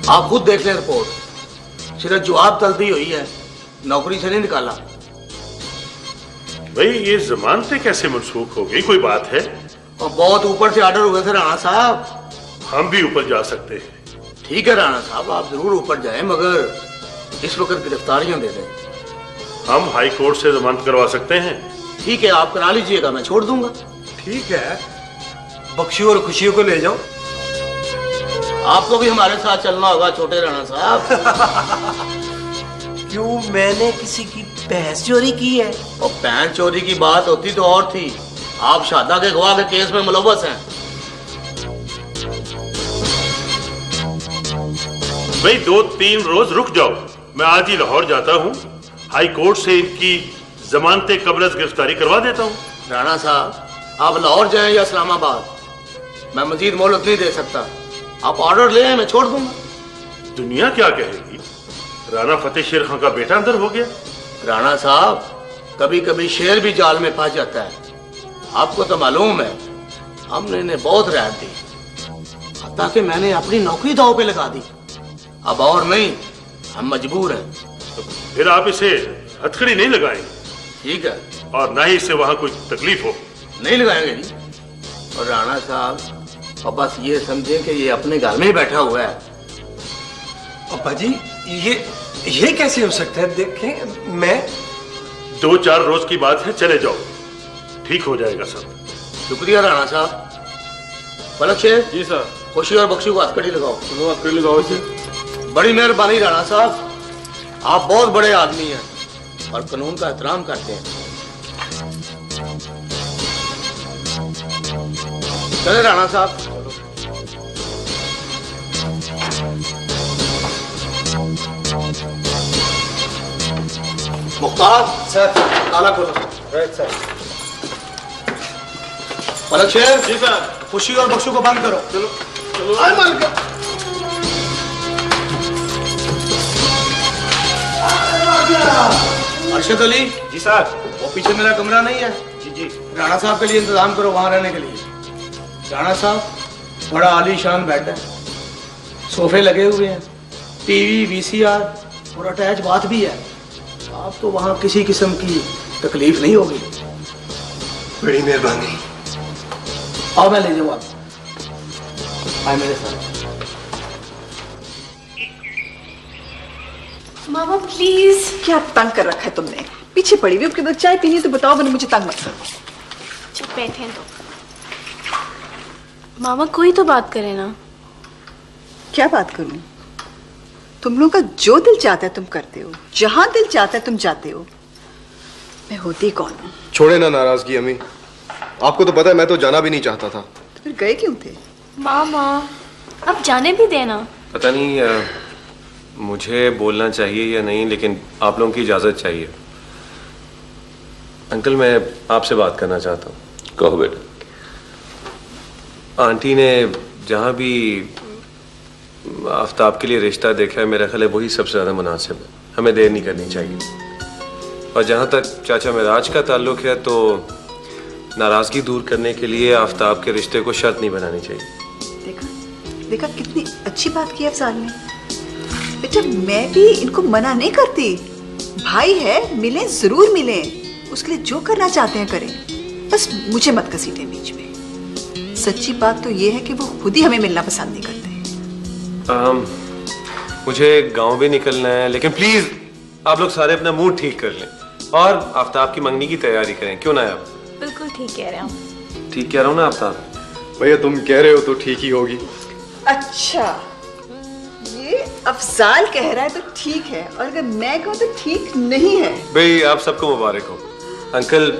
आप खुद देख लें रिपोर्ट, सिर्फ जवाब तलबी हुई है, नौकरी से नहीं निकाला। भाई ये जमानतें कैसे मनसूख हो गई, कोई बात है? और बहुत ऊपर से ऑर्डर हुए थे राणा साहब। हम भी ऊपर जा सकते हैं। ठीक है राणा साहब, आप जरूर ऊपर जाएं, मगर इस वक्त गिरफ्तारियां दे दें। हम हाई कोर्ट से जमानत करवा सकते हैं। ठीक है, आप करा लीजिएगा, मैं छोड़ दूंगा। ठीक है, बख्शी और खुशियों को ले जाओ। आपको भी हमारे साथ चलना होगा छोटे राणा साहब। क्यों, मैंने किसी की भैंस चोरी की है? और भैंस चोरी की बात होती तो और थी, आप शादा के गवाह के केस में मुलव्वस हैं। भाई 2-3 रोज रुक जाओ, मैं आज ही लाहौर जाता हूँ, हाई कोर्ट से इनकी जमानतें कबल गिरफ्तारी करवा देता हूँ। राणा साहब, आप लाहौर जाएं या इस्लामाबाद, मैं मजीद मोहलत नहीं दे सकता। आप ऑर्डर ले आए, मैं छोड़ दूंगा। दुनिया क्या कहेगी, राणा फतेह शेर खान का बेटा अंदर हो गया। राणा साहब, कभी कभी शेर भी जाल में फंस जाता है, आपको तो मालूम है। हमने इन्हें बहुत रियायत दी, हत्ता कि मैंने अपनी नौकरी दांव पे लगा दी। अब और नहीं, हम मजबूर हैं। फिर आप इसे हथकड़ी नहीं लगाएंगे? ठीक है, और ना ही इससे वहां कोई तकलीफ हो। नहीं लगाएंगे जी। और राणा साहब, और बस ये समझें कि ये अपने घर में ही बैठा हुआ है। अब्बा जी, ये कैसे हो सकता है? देखें, मैं 2-4 रोज की बात है, चले जाओ, ठीक हो जाएगा सब। शुक्रिया राणा साहब। पलक शेर जी सर। खुशी और बख्शी को हथकड़ी लगाओ। चलो हथकड़ी लगाओ इसे। बड़ी मेहरबानी राणा साहब, आप बहुत बड़े आदमी हैं और कानून का एहतराम करते हैं। चले राणा साहब। मुख्तार सर। ताला खोलो। Right sir. पलक शेर जी सर। खुशी और बख्शू को बंद करो। चलो चलो। अरशद अली। जी सर। वो पीछे मेरा कमरा नहीं है? जी जी। राणा साहब के लिए इंतजाम करो वहां रहने के लिए। राणा साहब, बड़ा आलीशान बेड है, सोफे लगे हुए हैं, टीवी, वीसीआर और अटैच बाथ भी है। आप तो वहां किसी किस्म की तकलीफ नहीं होगी। बड़ी मेहरबानी। आओ मैं ले जाऊँ आप। आए मेरे साथ। मामा प्लीज। क्या तंग कर रखा है तुमने? पीछे पड़ी हुई, अब चाय पीनी तो बताओ, वरना मुझे तंग मत करो। चुप बैठे तो। मामा कोई तो बात करे ना। क्या बात करूं? तुम लोगों का जो दिल चाहता है तुम करते हो, जहां दिल चाहता है तुम जाते हो। मैं होती कौन हूं? छोड़े ना नाराजगी अम्मी, आपको तो पता है मैं तो जाना भी नहीं चाहता था। तो फिर गए क्यों थे? मामा अब जाने भी देना। पता नहीं मुझे बोलना चाहिए या नहीं, लेकिन आप लोगों की इजाजत चाहिए। अंकल, मैं आपसे बात करना चाहता हूँ। कहो बेटा। आंटी ने जहाँ भी आफ्ताब के लिए रिश्ता देखा है, मेरा ख्याल है वही सबसे ज़्यादा मुनासिब है। हमें देर नहीं करनी चाहिए। और जहाँ तक चाचा मेराज का ताल्लुक है, तो नाराज़गी दूर करने के लिए आफ्ताब के रिश्ते को शर्त नहीं बनानी चाहिए। देखा देखा, कितनी अच्छी बात की अफसान ने। बेटा, मैं भी इनको मना नहीं करती। भाई है, मिलें, जरूर मिलें। उसके लिए जो करना चाहते हैं करें, बस मुझे मत घसीटें बीच में। सच्ची बात तो ये है कि वो खुद ही हमें मिलना पसंद नहीं करते। मुझे गांव भी निकलना है, लेकिन प्लीज आप लोग सारे अपना मूड ठीक कर लें और आफ्ताब की मंगनी की तैयारी करें। क्यों ना आप? बिल्कुल ठीक कह रहे हो। ठीक कह रहा हूँ ना आफ्ताब? भैया तुम कह रहे हो तो ठीक ही होगी। अच्छा, ये अफजाल कह रहा है तो ठीक है, और अगर मैं कहूँ तो ठीक नहीं है। भाई आप सबको मुबारक हो। अंकल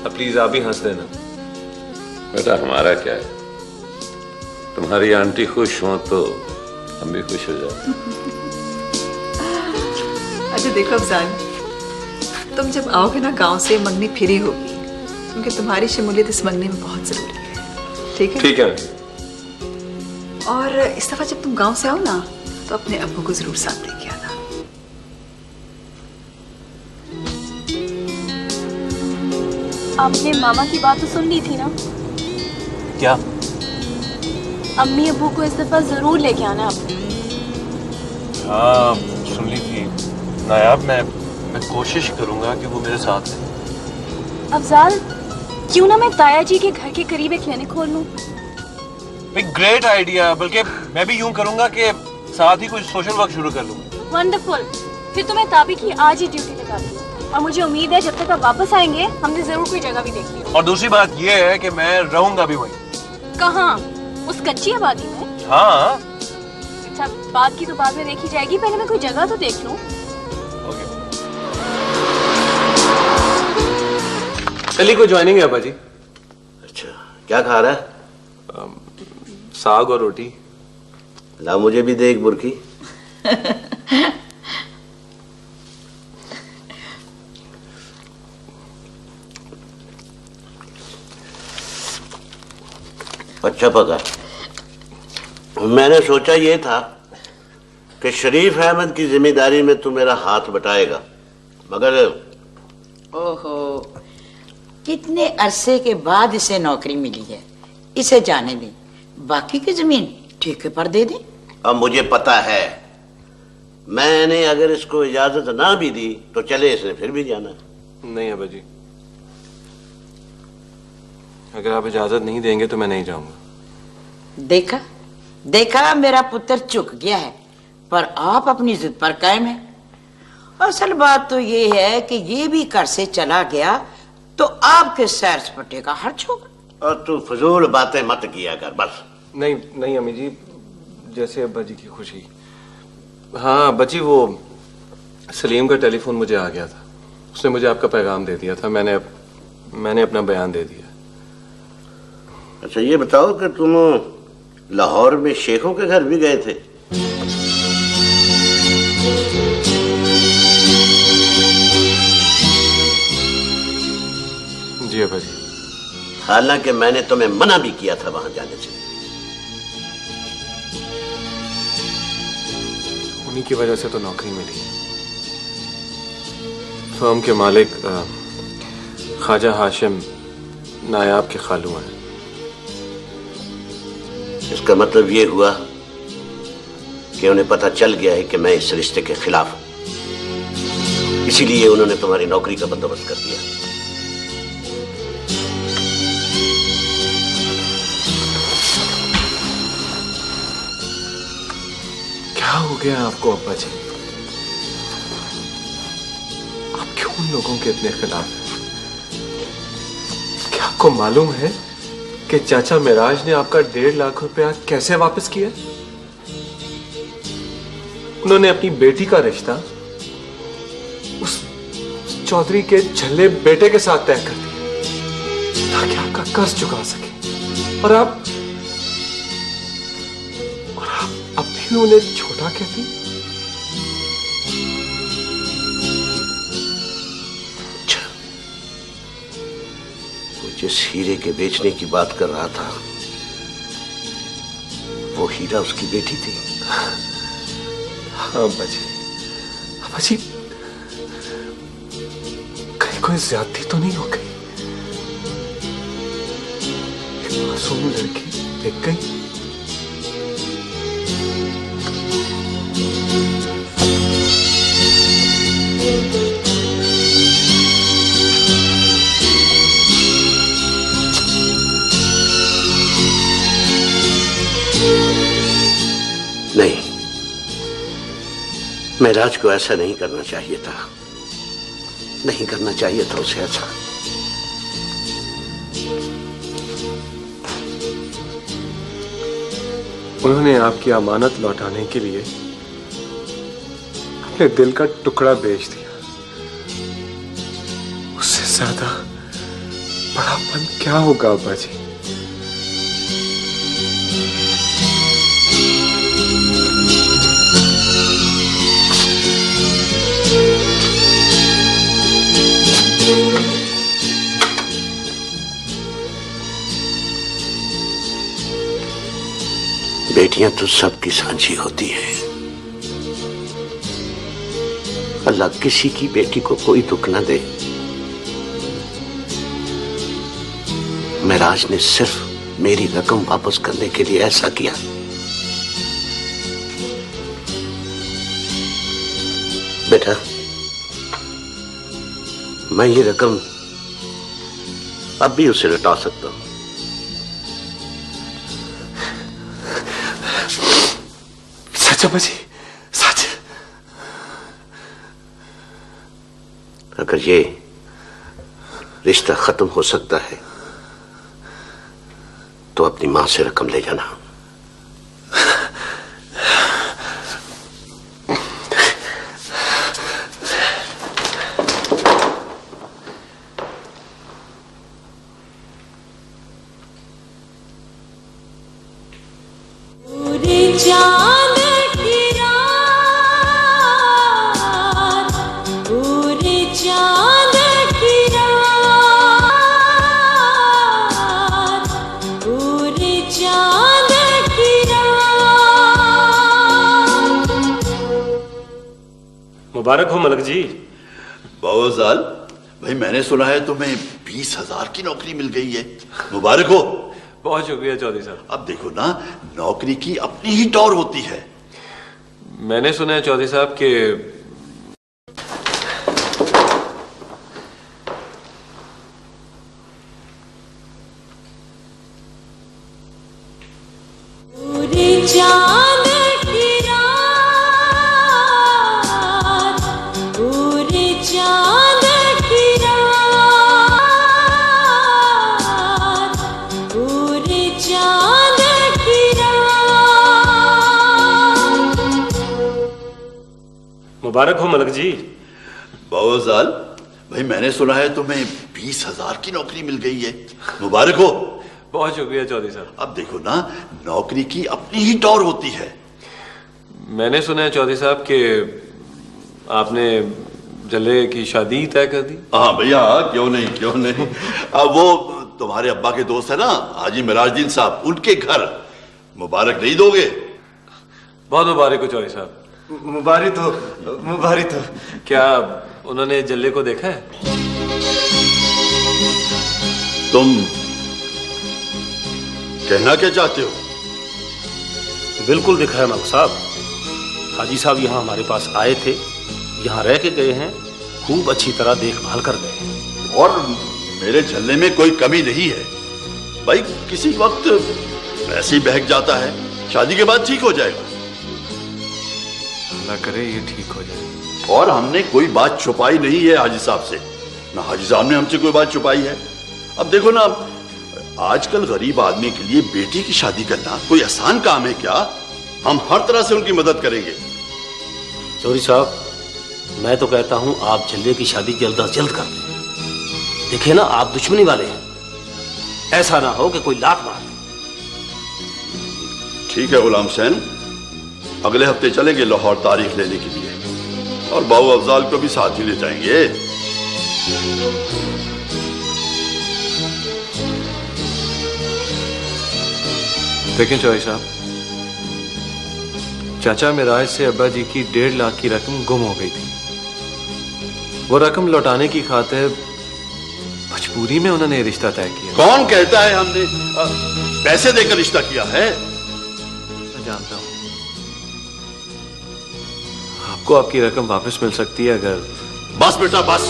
प्लीज आप भी हंस देना। बेटा हमारा क्या है, तुम्हारी आंटी खुश हो तो हम भी खुश हो जाते। अच्छा देखो अफजाल, तुम जब आओगे ना गांव से, मंगनी फिरी होगी, क्योंकि तुम्हारी शमूलियत इस मंगनी में बहुत जरूरी है। ठीक है? ठीक है। और इस दफा जब तुम गांव से आओ ना, तो अपने अब्बू को जरूर साथ लेके आना। आपने मामा की बात तो सुन ली थी ना? क्या? अम्मी अबू को इस दफा जरूर लेके आना आपने। हाँ सुन ली थी नायाब, मैं कोशिश करूंगा कि वो मेरे साथ है। अफजाल, क्यों ना मैं ताया जी के घर के करीब एक क्लिनिक खोल लूं? ग्रेट आइडिया, बल्कि मैं भी यूं करूंगा कि साथ ही कुछ सोशल वर्क शुरू कर लूंगा। वंडरफुल, फिर तो मैं ताबी की आज ही ड्यूटी लगा दूँ और मुझे उम्मीद है जब तक आप वापस आएंगे हमने जरूर कोई जगह भी देख ली। और दूसरी बात ये है कि मैं रहूंगा भी वहीं। कहाँ? उस कच्ची आबादी में? हाँ। अच्छा, बात की तो बाद में देखी जाएगी, पहले मैं कोई जगह तो देख लूं। कल को ज्वाइनिंग है अब्बा जी। अच्छा, क्या खा रहा है? साग और रोटी। ला मुझे भी दे एक बुर्की। अच्छा पका। मैंने सोचा ये था कि शरीफ अहमद की जिम्मेदारी में तू मेरा हाथ बटाएगा, मगर ओहो, कितने अरसे के बाद इसे नौकरी मिली है, इसे जाने दें, बाकी की जमीन ठेके पर दे दें। अब मुझे पता है, मैंने अगर इसको इजाजत ना भी दी तो चले इसने फिर भी जाना। नहीं अब्बा जी, अगर आप इजाजत नहीं देंगे तो मैं नहीं जाऊंगा। देखा देखा, मेरा पुत्र चुक गया है, पर आप अपनी जिद पर कायम हैं। असल बात तो ये है कि ये भी घर से चला गया तो आपके सैर सपाटे का खर्च होगा। और तू फजूल बातें मत किया कर बस। नहीं नहीं अम्मी जी, जैसे अब्बा जी की खुशी। हाँ अब्बा जी, वो सलीम का टेलीफोन मुझे आ गया था, उसने मुझे आपका पैगाम दे दिया था, मैंने अपना बयान दे दिया। अच्छा ये बताओ कि तुम लाहौर में शेखों के घर भी गए थे? जी अब्बा जी। हालांकि मैंने तुम्हें मना भी किया था वहां जाने से। उन्हीं की वजह से तो नौकरी मिली। फर्म के मालिक ख्वाजा हाशिम नायाब के खालू हैं। इसका मतलब ये हुआ कि उन्हें पता चल गया है कि मैं इस रिश्ते के खिलाफ हूं, इसीलिए उन्होंने तुम्हारी नौकरी का बंदोबस्त कर दिया। क्या हो गया आपको अब्बा जी? आप क्यों उन लोगों के इतने खिलाफ हैं? क्या आपको मालूम है कि चाचा मिराज ने आपका 1.5 लाख रुपया कैसे वापस किया? उन्होंने अपनी बेटी का रिश्ता उस चौधरी के झल्ले बेटे के साथ तय कर दिया ताकि आपका कर्ज चुका सके। और आप अब भी उन्हें छोटा कहती? अच्छा, वो जिस हीरे के बेचने की बात कर रहा था वो हीरा उसकी बेटी थी? हाँ अब्बा जी, कहीं कोई ज्यादती तो नहीं हो गई? एक मासूम लड़की देख गई। नहीं, महराज को ऐसा नहीं करना चाहिए था, नहीं करना चाहिए था उसे ऐसा। उन्होंने आपकी अमानत लौटाने के लिए अपने दिल का टुकड़ा बेच दिया। उससे ज्यादा बड़ापन क्या होगा अब्बा जी? बेटियां तो सबकी सांझी होती हैं। अल्लाह किसी की बेटी को कोई दुख ना दे। महराज ने सिर्फ मेरी रकम वापस करने के लिए ऐसा किया। बेटा, मैं ये रकम अब भी उसे लौटा सकता हूं। सच अब्बा जी, सच। अगर ये रिश्ता खत्म हो सकता है तो अपनी मां से रकम ले जाना। मुबारक हो मलक जी। बावजाल भाई, मैंने सुना है तुम्हें 20,000 की नौकरी मिल गई है। मुबारक हो। बहुत शुक्रिया चौधरी साहब। अब देखो ना, नौकरी की अपनी ही टौर होती है। मैंने सुना है चौधरी साहब के मुबारक हो मलक जी। बावजाल भाई, मैंने सुना है तुम्हें 20,000 की नौकरी मिल गई है। मुबारक हो। बहुत शुक्रिया चौधरी साहब। अब देखो ना, नौकरी की अपनी ही टौर होती है। मैंने सुना है चौधरी साहब के आपने जल्ले की शादी तय कर दी। हाँ भैया, क्यों नहीं, क्यों नहीं। अब वो तुम्हारे अब्बा के दोस्त है ना, हाजी मिराजुद्दीन साहब, उनके घर। मुबारक नहीं दोगे? बहुत मुबारक हो चौधरी साहब। मुबारक हो। क्या उन्होंने जल्ले को देखा है? तुम कहना क्या चाहते हो? बिल्कुल दिखा है मलक साहब। हाजी साहब यहाँ हमारे पास आए थे, यहाँ रह के गए हैं, खूब अच्छी तरह देखभाल कर गए हैं। और मेरे झल्ले में कोई कमी नहीं है भाई। किसी वक्त वैसे ही बहक जाता है, शादी के बाद ठीक हो जाएगा। अल्लाह करे ये ठीक हो जाए। और हमने कोई बात छुपाई नहीं है हाजी साहब से, ना हाजी साहब ने हमसे कोई बात छुपाई है। अब देखो ना, आजकल गरीब आदमी के लिए बेटी की शादी करना कोई आसान काम है क्या? हम हर तरह से उनकी मदद करेंगे। चौधरी साहब, मैं तो कहता हूं आप झल्ले की शादी जल्द अज जल्द कर दें। देखिए ना, आप दुश्मनी वाले हैं, ऐसा ना हो कि कोई लात मार दे। ठीक है गुलाम हुसैन, अगले हफ्ते चलेंगे लाहौर तारीख लेने के लिए, और बाबू अफजाल को भी साथ ही ले जाएंगे। देखें चौधरी साहब, चाचा मिराज से अब्बा जी की 1.5 लाख की रकम गुम हो गई थी। वो रकम लौटाने की खातिर मजबूरी में उन्होंने रिश्ता तय किया। कौन कहता है हमने पैसे देकर रिश्ता किया है? मैं जानता हूं आपको आपकी रकम वापस मिल सकती है अगर। बस बेटा, बस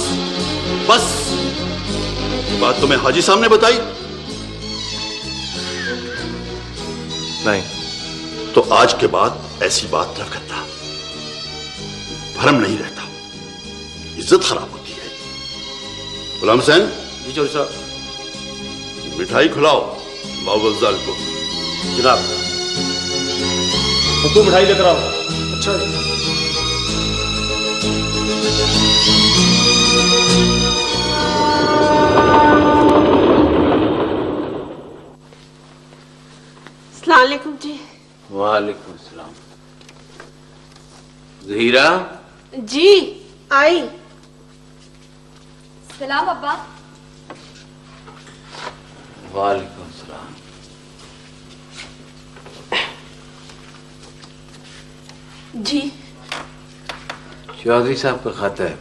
बस। बात तुम्हें हाजी साहब ने बताई? नहीं। तो आज के बाद ऐसी बात न करना, भरम नहीं रहता, इज्जत खराब होती है। गुलाम हुसैन। जी चौधरी साहब। मिठाई खिलाओ बाबू अफजाल को। जनाब। तो मिठाई लेकर आओ। अच्छा जी। अस्सलाम वालेकुम जी। वालेकुम सलाम। ज़हीरा। जी आई। सलाम अब्बा। वालेकुम सलाम। जी। चौधरी साहब का खाता है,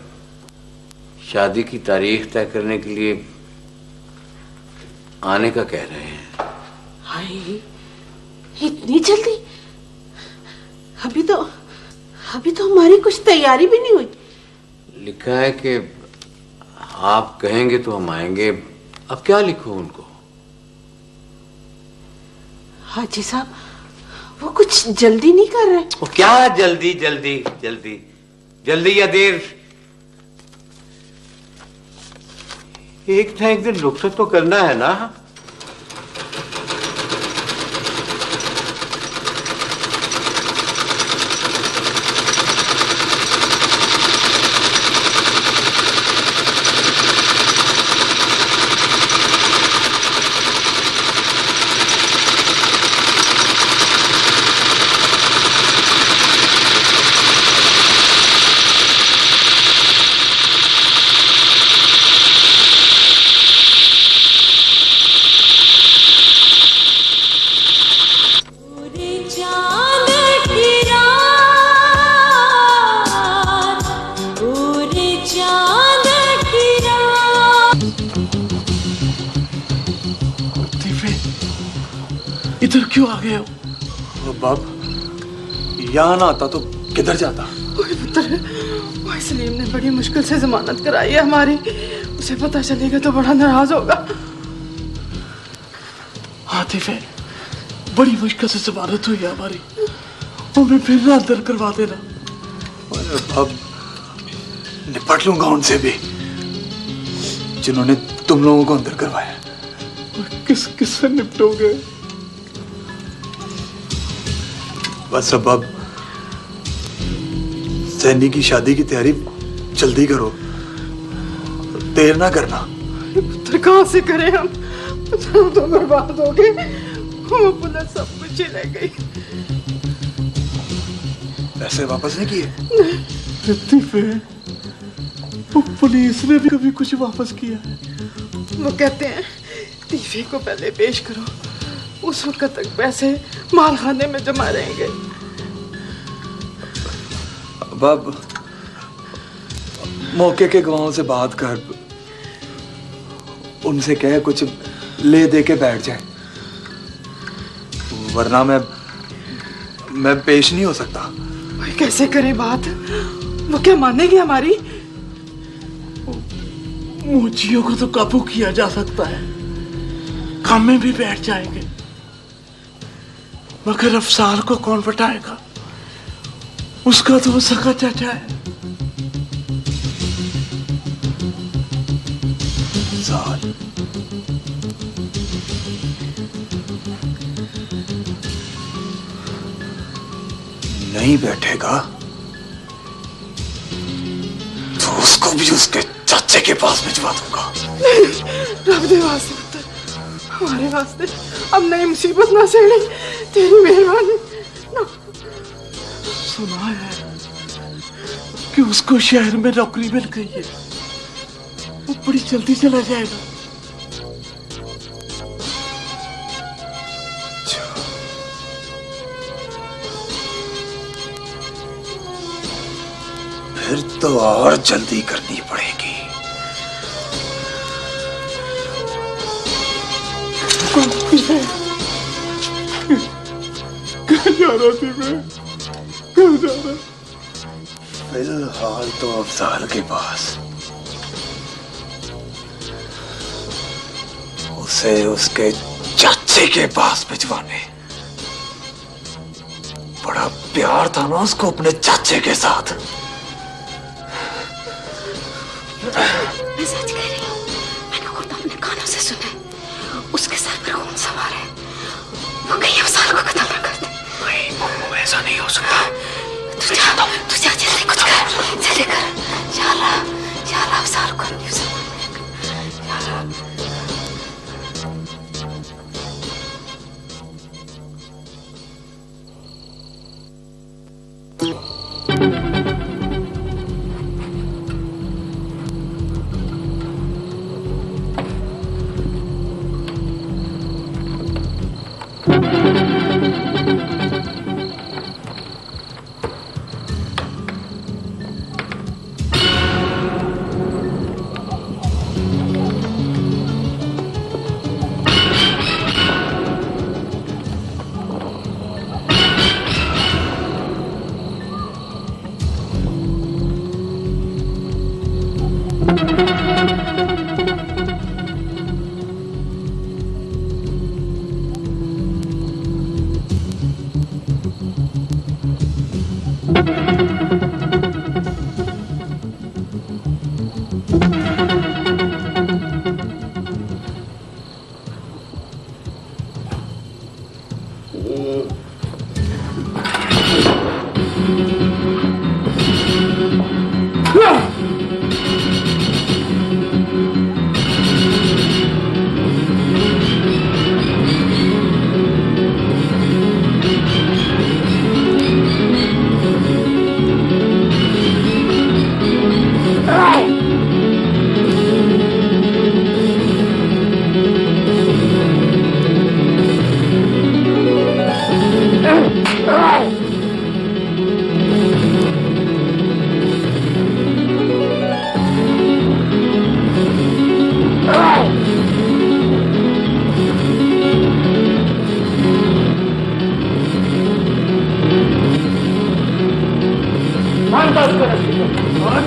शादी की तारीख तय करने के लिए आने का कह रहे हैं। भाई इतनी जल्दी? अभी तो हमारी कुछ तैयारी भी नहीं हुई। लिखा है कि आप कहेंगे तो हम आएंगे। अब क्या लिखूं उनको? हाजी साहब वो कुछ जल्दी नहीं कर रहे? वो क्या जल्दी जल्दी जल्दी जल्दी या देर, एक ना एक दिन रुखसत तो करना है ना। इधर क्यों आ गए हो? बाप यहाँ ना आता तो किधर जाता? पुत्र वो सलीम ने बड़ी मुश्किल से जमानत कराई है हमारी, उसे पता चलेगा तो बड़ा नाराज होगा। आतिफ है, बड़ी मुश्किल से जमानत हुई है हमारी, हमें फिर ना अंदर करवा देना। अब निपट लूंगा उनसे भी जिन्होंने तुम लोगों को अंदर करवाया। किस से निपटोगे? बस अब सैनी की शादी की तैयारी जल्दी करो, देर ना करना। पुत्र कहाँ से करें हम तो बर्बाद हो गए, वो पुलिस सब कुछ ही ले गई। पैसे वापस नहीं किए? वो पुलिस ने भी कभी कुछ वापस किया? वो कहते हैं तीफे को पहले पेश करो, उस वक्त तक पैसे माल खाने में जमा रहेंगे। अब मौके के गवाहों से बात कर, उनसे कह कुछ ले दे के बैठ जाए, वरना मैं पेश नहीं हो सकता। भाई कैसे करें बात? वो क्या मानेगी हमारी? मुझियों को तो काबू किया जा सकता है, काम में भी बैठ जाएंगे, मगर अफसार को कौन बटाएगा? उसका तो वो सगा चाचा है। साल नहीं बैठेगा तो उसको भी उसके चाचे के पास भिजवा दूंगा। रब दे वास्ते पुत्र, हमारे वास्ते अब नई मुसीबत ना सेड़ी, तेरी मेहरबानी। सुना है कि उसको शहर में नौकरी मिल गई है, वो बड़ी जल्दी चला जाएगा। फिर तो और जल्दी करनी पड़ेगी। कहाँ जा रहा थी मैं? कहाँ जा रहा? फिलहाल तो अफजाल के पास, उसे उसके चाचे के पास भिजवाने। बड़ा प्यार था ना उसको अपने चाचे के साथ। मैं सच कह रही हूँ, मैंने खुद अपने कानों से सुना है। उसके सर पर खून सवार है, वो कहीं अफसार को कत्ल न कर दे। नहीं, ऐसा नहीं हो सकता। तू जा जल्दी कुछ कर, जल्दी कर। या अल्लाह अफसार को नहीं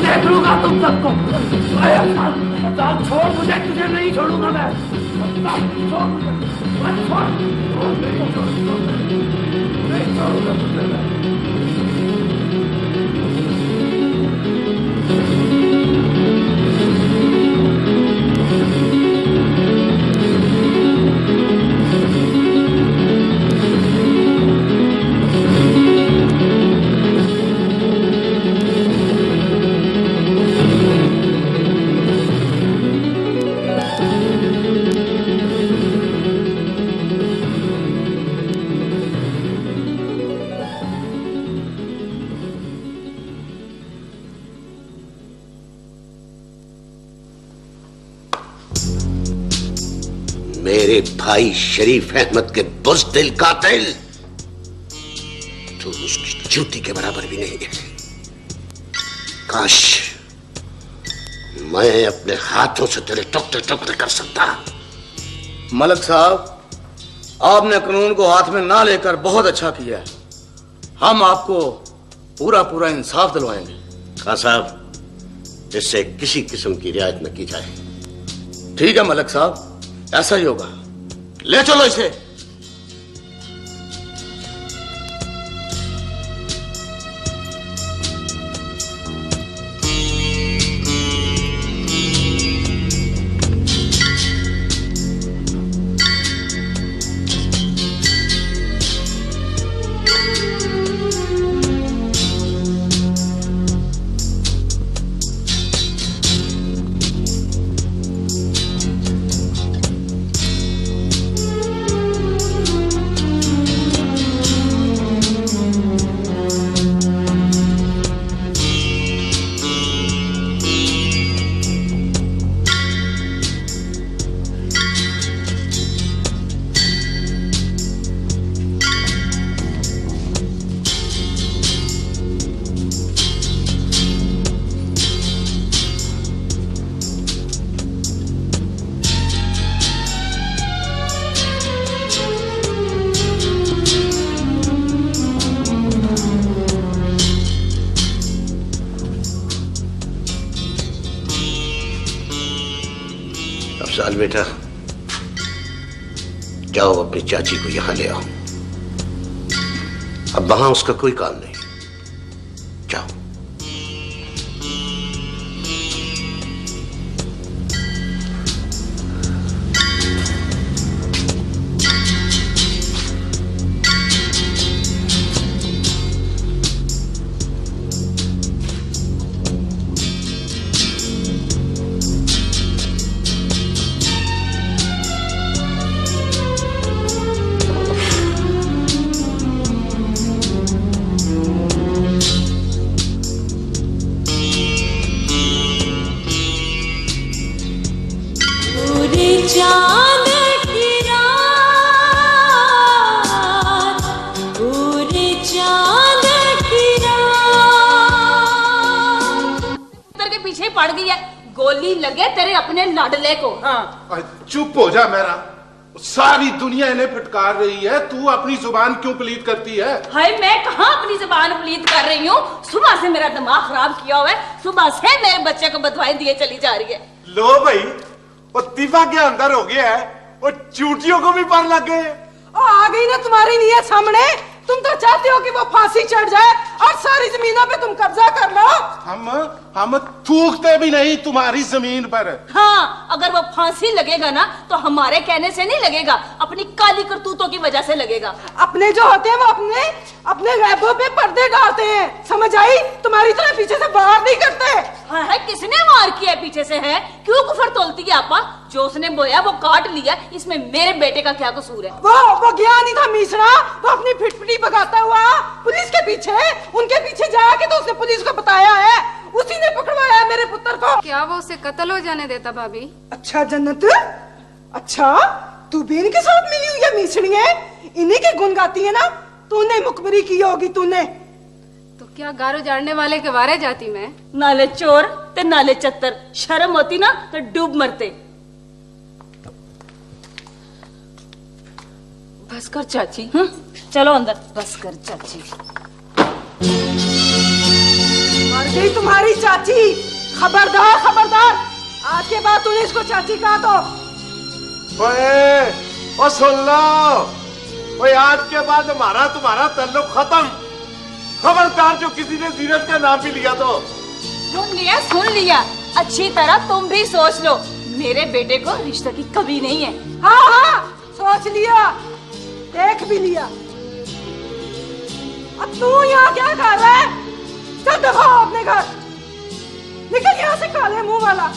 देख लूंगा तुम सबको। छोड़ मुझे, तुझे नहीं छोड़ूंगा मैं। छोड़ मुझे, नहीं छोड़ूंगा तुझे मैं। मेरे भाई शरीफ अहमद के बुज़दिल कातिल, तू उसकी जूती के बराबर भी नहीं है। काश मैं अपने हाथों से तेरे टुकड़े टुकड़े कर सकता। मलक साहब, आपने कानून को हाथ में ना लेकर बहुत अच्छा किया है। हम आपको पूरा पूरा इंसाफ दिलवाएंगे। खान साहब, इससे किसी किस्म की रियायत न की जाए। ठीक है मलक साहब, ऐसा ही होगा। ले चलो इसे। अफजाल बेटा, जाओ अपनी चाची को यहां ले आओ। अब वहां उसका कोई काम नहीं। जाओ। पड़ गई है, गोली लगे तेरे अपने लाडले को। हाँ चुप हो जा मेरा, सारी दुनिया इन्हें फटकार रही है, तू अपनी जुबान क्यों पलीद करती है? हाय, मैं कहाँ अपनी जुबान पलीद कर रही हूँ? सुबह से मेरा दिमाग खराब किया हुआ है, सुबह से मेरे बच्चे को बदवाई दिए चली जा रही है। लो भाई, वो दीपा के अंदर हो गया है, वो चूटियों को भी पर लग गए। आ गई ना तुम्हारी नीयत सामने, तुम तो चाहते हो कि वो फांसी चढ़ जाए और सारी जमीनों पे तुम कब्जा कर लो। हम थूकते भी नहीं तुम्हारी जमीन पर। हाँ, अगर वो फांसी लगेगा ना तो हमारे कहने से नहीं लगेगा, अपनी काली करतूतों की वजह से लगेगा। अपने जो होते हैं वो अपने गैबों पे पर्दे डालते हैं, समझ आई? तुम्हारी तरह पीछे से वार नहीं करते। है किसने वार किया पीछे से? है क्यों कुफर तोलती है आपा? जो उसने बोया वो काट लिया, इसमें मेरे बेटे का क्या कसूर है? वो गया नहीं था मिश्रा, वो अपनी फिटफिटी भगाता हुआ पुलिस के पीछे, उनके पीछे जाके तो उसने पुलिस को बताया है, उसी ने पकड़वाया है मेरे पुत्र को। क्या वो उसे कत्ल हो जाने देता भाभी? अच्छा जन्नत, अच्छा तू भी इनके साथ मिली हुई है मिश्री है, इन्हीं के गुण गाती है ना? तूने मुखबरी की होगी तूने। तो क्या गारो झाड़ने वाले के वारे जाती मैं? नाले चोर ते नाले चत्तर, शर्म होती ना तो डूब मरते। बस कर चाची। चलो अंदर। बस कर चाची। मर गई तुम्हारी चाची। खबरदार खबरदार, आज के बाद तूने इसको चाची कहा तो। ओए, सुन लो, ओए आज के बाद हमारा तुम्हारा ताल्लुक खत्म। खबरदार जो किसी ने जीनत का नाम भी लिया तो। सुन लिया, अच्छी तरह तुम भी सोच लो, मेरे बेटे को रिश्ते की कभी नहीं है। हाँ हाँ सोच लिया, देख भी लिया। अब तू यहाँ क्या कर रहा है? चल दफा हो अपने घर, निकल यहाँ से काले मुंह वाला।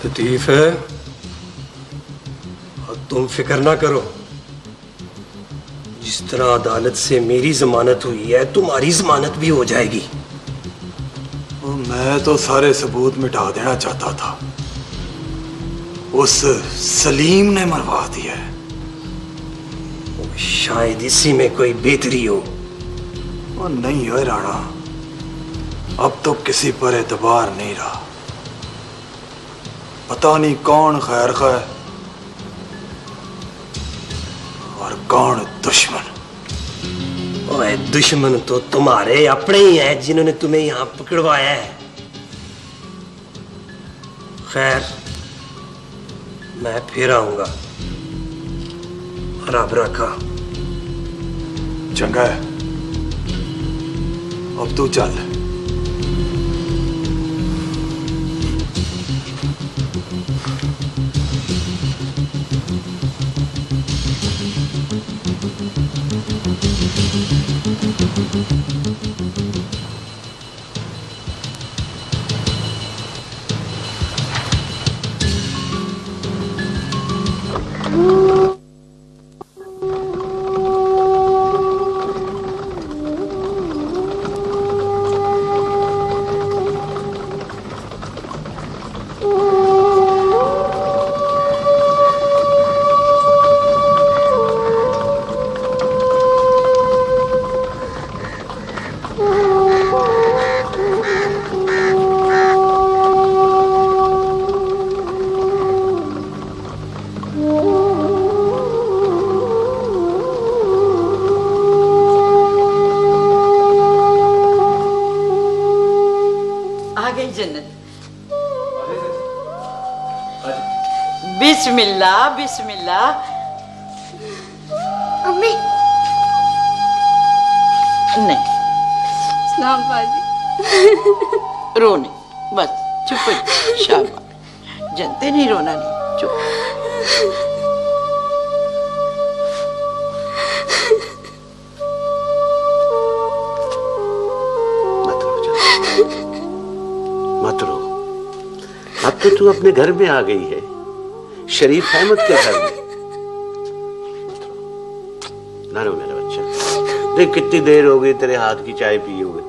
लतीफ है, और तुम फिक्र ना करो, जिस तरह अदालत से मेरी जमानत हुई है तुम्हारी जमानत भी हो जाएगी। मैं तो सारे सबूत मिटा देना चाहता था, उस सलीम ने मरवा दिया है। शायद इसी में कोई बेहतरी हो। और नहीं है राणा, अब तो किसी पर एतबार नहीं रहा। पता नहीं कौन खैर खा है और कौन दुश्मन। ओए दुश्मन तो तुम्हारे अपने ही हैं जिन्होंने तुम्हें यहां पकड़वाया है। खैर मैं फिर आऊंगा। रब रखा। चंगा है, अब तू चल। बिस्मिल्लाह बिस्मिल्लाह। अम्मी नहीं, सलाम बाजी। रो नहीं, बस चुप हो जा, शाबाश। जनते नहीं, रोना नहीं, चुप। मत रो, अब तो तू अपने घर में आ गई है, शरीफ अहमद के घर में। ना रो मेरा बच्चा, देख कितनी देर हो गई तेरे हाथ की चाय पिए हुए।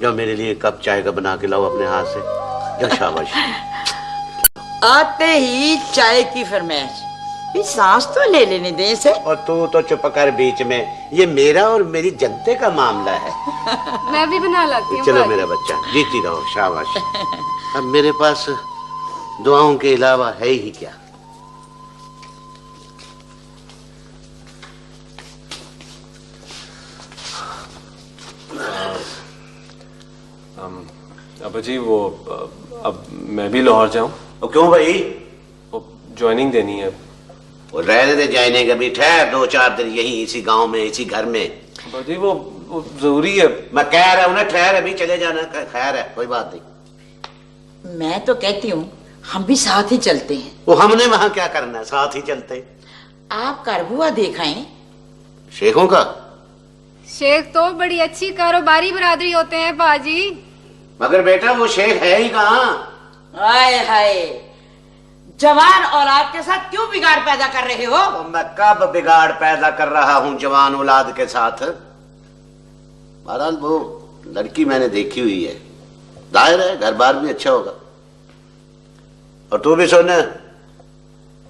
जाओ मेरे लिए कप चाय का बना के लाओ अपने हाथ से, जाओ। शाबाश। आते ही चाय की फरमाइश, अभी सांस तो ले लेने दे इसे। और तू तो चुप कर बीच में, ये मेरा और मेरी जनते का मामला है। मैं भी बना लाती हूँ। चलो मेरा बच्चा, जीती रहो, शाबाश। अब मेरे पास दुआओं के अलावा है ही क्या। अब्बा जी वो अब मैं भी लाहौर जाऊं? क्यों भाई? ज्वाइनिंग देनी है। वो रहने दे ज्वाइनिंग, अभी ठहर 2-4 दिन यही इसी गांव में, इसी घर में। अब्बा जी वो जरूरी है। मैं कह रहा हूं ना, ठहर, अभी चले जाना, खैर है, कोई बात नहीं। मैं तो कहती हूँ हम भी साथ ही चलते हैं। वो हमने वहां क्या करना है, साथ ही चलते। आप कारबुआ देखाएं। शेखों का? शेख तो बड़ी अच्छी कारोबारी बरादरी होते हैं बाजी। मगर बेटा वो शेख है ही कहाँ? हाय हाय, जवान औलाद के साथ क्यों बिगाड़ पैदा कर रहे हो? तो मैं कब बिगाड़ पैदा कर रहा हूं जवान औलाद के साथ? बहरहाल वो लड़की मैंने देखी हुई है, जाहिर है घर बार भी अच्छा होगा। और तू भी सुन,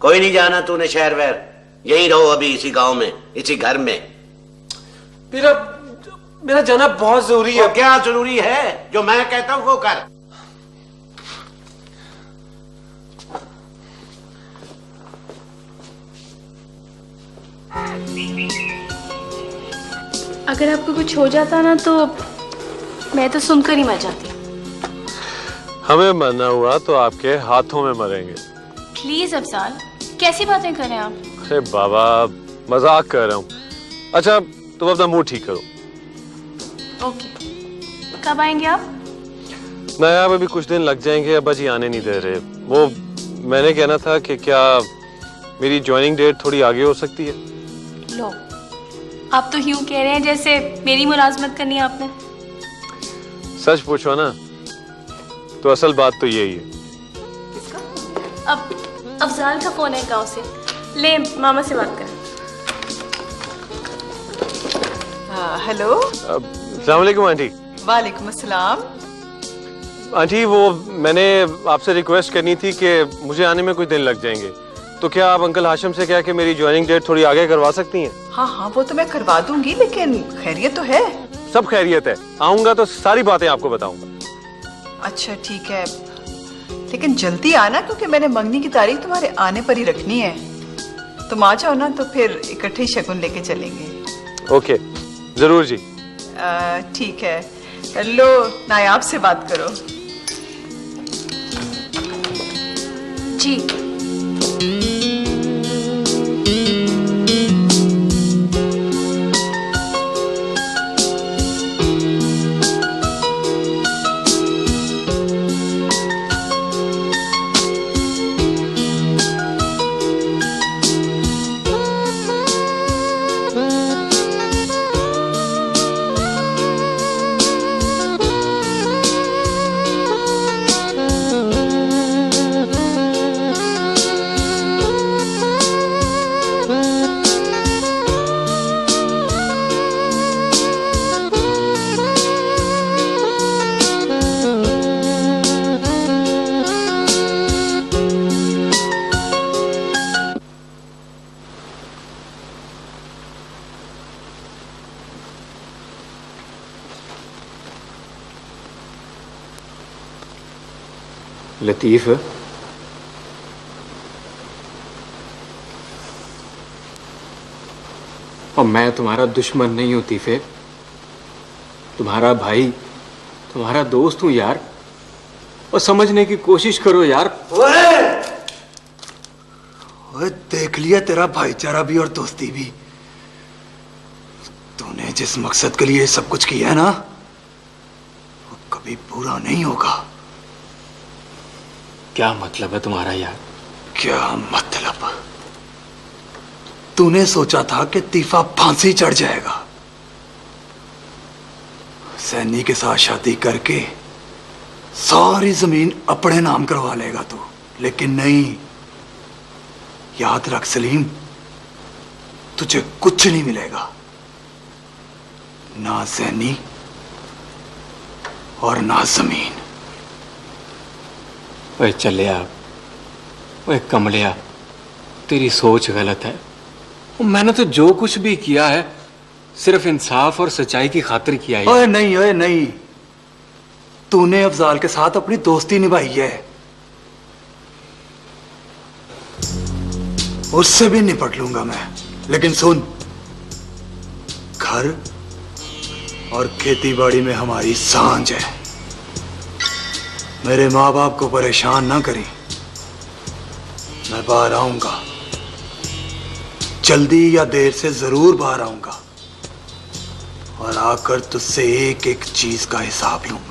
कोई नहीं जाना तूने शहर वहर, यहीं रहो अभी इसी गांव में, इसी घर में। मेरा जाना बहुत जरूरी है। क्या जरूरी है? जो मैं कहता हूं वो कर। अगर आपको कुछ हो जाता ना तो मैं तो सुनकर ही मर जाती। हमें मरना हुआ तो आपके हाथों में मरेंगे। प्लीज अफजाल, कैसी बातें कर रहे हैं आप? अरे बाबा मजाक कर रहा हूँ। अच्छा तुम अपना मूड ठीक करो। ओके, कब आएंगे आप? नया अभी कुछ दिन लग जाएंगे, अब्बा जी आने नहीं दे रहे। वो मैंने कहना था कि क्या मेरी ज्वाइनिंग डेट थोड़ी आगे हो सकती है? लो, आप तो यूं कह रहे हैं जैसे मेरी मुलाजमत करनी है आपने। सच पूछो ना तो असल बात तो यही है। अब अफजाल का फोन है गांव से, ले मामा से बात कर। हेलो। अस्सलाम वालेकुम आंटी। वालेकुम अस्सलाम। आंटी वो मैंने आपसे रिक्वेस्ट करनी थी कि मुझे आने में कुछ दिन लग जाएंगे, तो क्या आप अंकल हाशिम से कह के मेरी ज्वाइनिंग डेट थोड़ी आगे करवा सकती हैं? हाँ हाँ वो तो मैं करवा दूंगी, लेकिन खैरियत तो है? सब खैरियत है, आऊंगा तो सारी बातें आपको बताऊंगा। अच्छा ठीक है, लेकिन जल्दी आना क्योंकि मैंने मंगनी की तारीख तुम्हारे आने पर ही रखनी है। तुम आ जाओ ना तो फिर इकट्ठे ही शगुन लेके चलेंगे। ओके जरूर जी। ठीक है, लो नायाब से बात करो। जी लतीफ, और मैं तुम्हारा दुश्मन नहीं हूं तीफे, तुम्हारा भाई, तुम्हारा दोस्त हूं यार, और समझने की कोशिश करो यार। ओए देख लिया तेरा भाईचारा भी और दोस्ती भी। तूने जिस मकसद के लिए सब कुछ किया है ना, वो कभी पूरा नहीं होगा। क्या मतलब है तुम्हारा यार? क्या मतलब? तूने सोचा था कि तीफा फांसी चढ़ जाएगा, सैनी के साथ शादी करके सारी जमीन अपने नाम करवा लेगा तू, लेकिन नहीं। याद रख सलीम, तुझे कुछ नहीं मिलेगा, ना सैनी और ना जमीन। ओए चलिया, ओए कमलिया, तेरी सोच गलत है। मैंने तो जो कुछ भी किया है सिर्फ इंसाफ और सच्चाई की खातिर किया है। ओए नहीं, तूने अफजाल के साथ अपनी दोस्ती निभाई है, उससे भी निपट लूंगा मैं। लेकिन सुन, घर और खेतीबाड़ी में हमारी सांझ है। मेरे माँ बाप को परेशान ना करी। मैं बाहर आऊंगा, जल्दी या देर से जरूर बाहर आऊंगा और आकर तुझसे एक एक चीज का हिसाब लूंगा।